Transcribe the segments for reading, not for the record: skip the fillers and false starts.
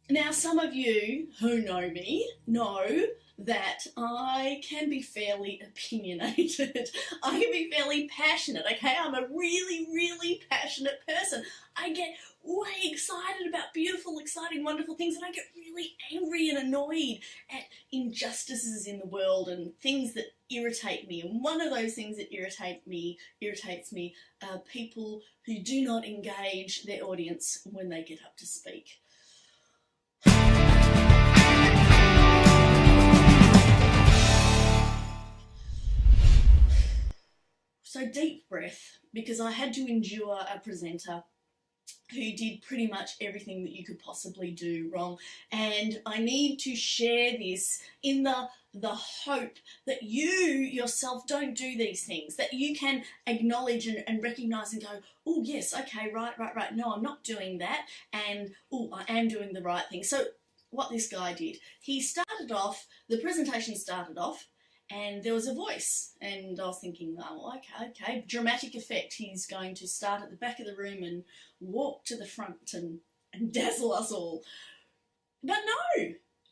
Now, some of you who know me know that I can be fairly opinionated. I can be fairly passionate, okay? I'm a really, really passionate person. I get way excited about beautiful, exciting, wonderful things, and I get really angry and annoyed at injustices in the world and things that irritate me. And one of those things that irritates me are people who do not engage their audience when they get up to speak. So deep breath, because I had to endure a presenter who did pretty much everything that you could possibly do wrong. And I need to share this in the hope that you yourself don't do these things, that you can acknowledge and recognise and go, oh yes, okay, right, no, I'm not doing that, and oh, I am doing the right thing. So what this guy did, he started off, the presentation started off, and there was a voice, and I was thinking, oh, okay, dramatic effect. He's going to start at the back of the room and walk to the front and dazzle us all. But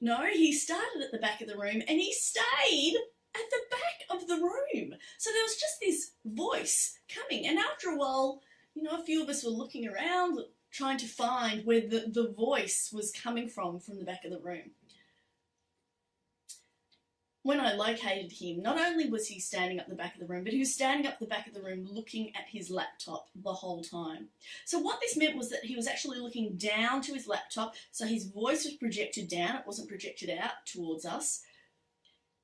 no, he started at the back of the room and he stayed at the back of the room. So there was just this voice coming, and after a while, you know, a few of us were looking around trying to find where the voice was coming from the back of the room. When I located him, not only was he standing up the back of the room, but he was standing up the back of the room looking at his laptop the whole time. So what this meant was that he was actually looking down to his laptop, so his voice was projected down, it wasn't projected out towards us.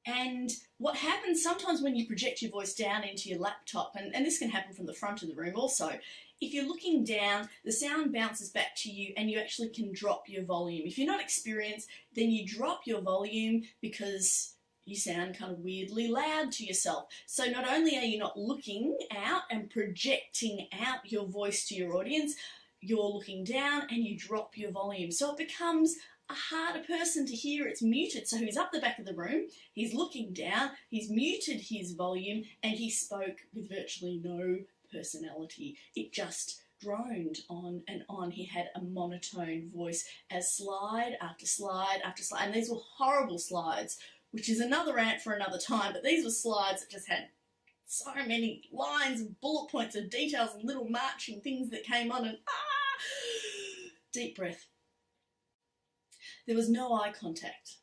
And what happens sometimes when you project your voice down into your laptop, and this can happen from the front of the room also, if you're looking down, the sound bounces back to you and you actually can drop your volume. If you're not experienced, then you drop your volume because you sound kind of weirdly loud to yourself. So not only are you not looking out and projecting out your voice to your audience, you're looking down and you drop your volume. So it becomes a harder person to hear, it's muted. So he's up the back of the room, he's looking down, he's muted his volume, and he spoke with virtually no personality. It just droned on and on. He had a monotone voice as slide after slide after slide, and these were horrible slides, which is another rant for another time, but these were slides that just had so many lines and bullet points of details and little marching things that came on, and deep breath. There was no eye contact.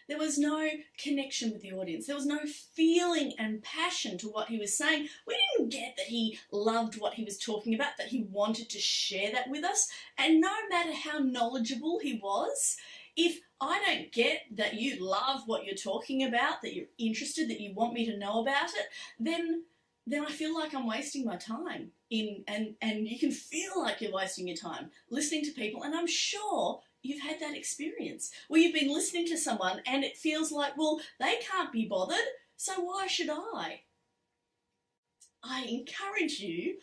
There was no connection with the audience. There was no feeling and passion to what he was saying. We didn't get that he loved what he was talking about, that he wanted to share that with us. And no matter how knowledgeable he was, if I don't get that you love what you're talking about, that you're interested, that you want me to know about it, then I feel like I'm wasting my time. And you can feel like you're wasting your time listening to people, and I'm sure you've had that experience where you've been listening to someone and it feels like, well, they can't be bothered, so why should I? I encourage you,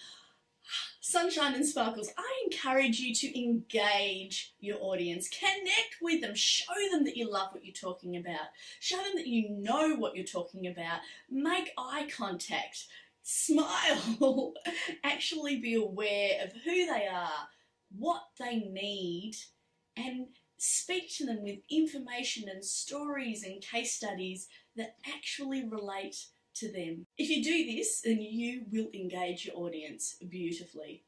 sunshine and sparkles, I encourage you to engage your audience, connect with them, show them that you love what you're talking about, show them that you know what you're talking about, make eye contact, smile, actually be aware of who they are, what they need, and speak to them with information and stories and case studies that actually relate to them. If you do this, then you will engage your audience beautifully.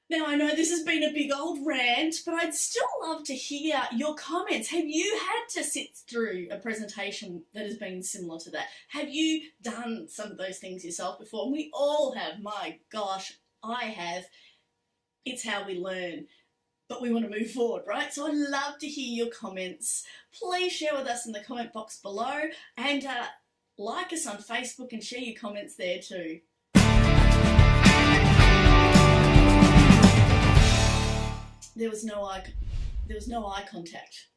Now, I know this has been a big old rant, but I'd still love to hear your comments. Have you had to sit through a presentation that has been similar to that? Have you done some of those things yourself before? And we all have. My gosh, I have. It's how we learn. But we want to move forward, right? So I'd love to hear your comments. Please share with us in the comment box below, and like us on Facebook and share your comments there too. There was no eye contact.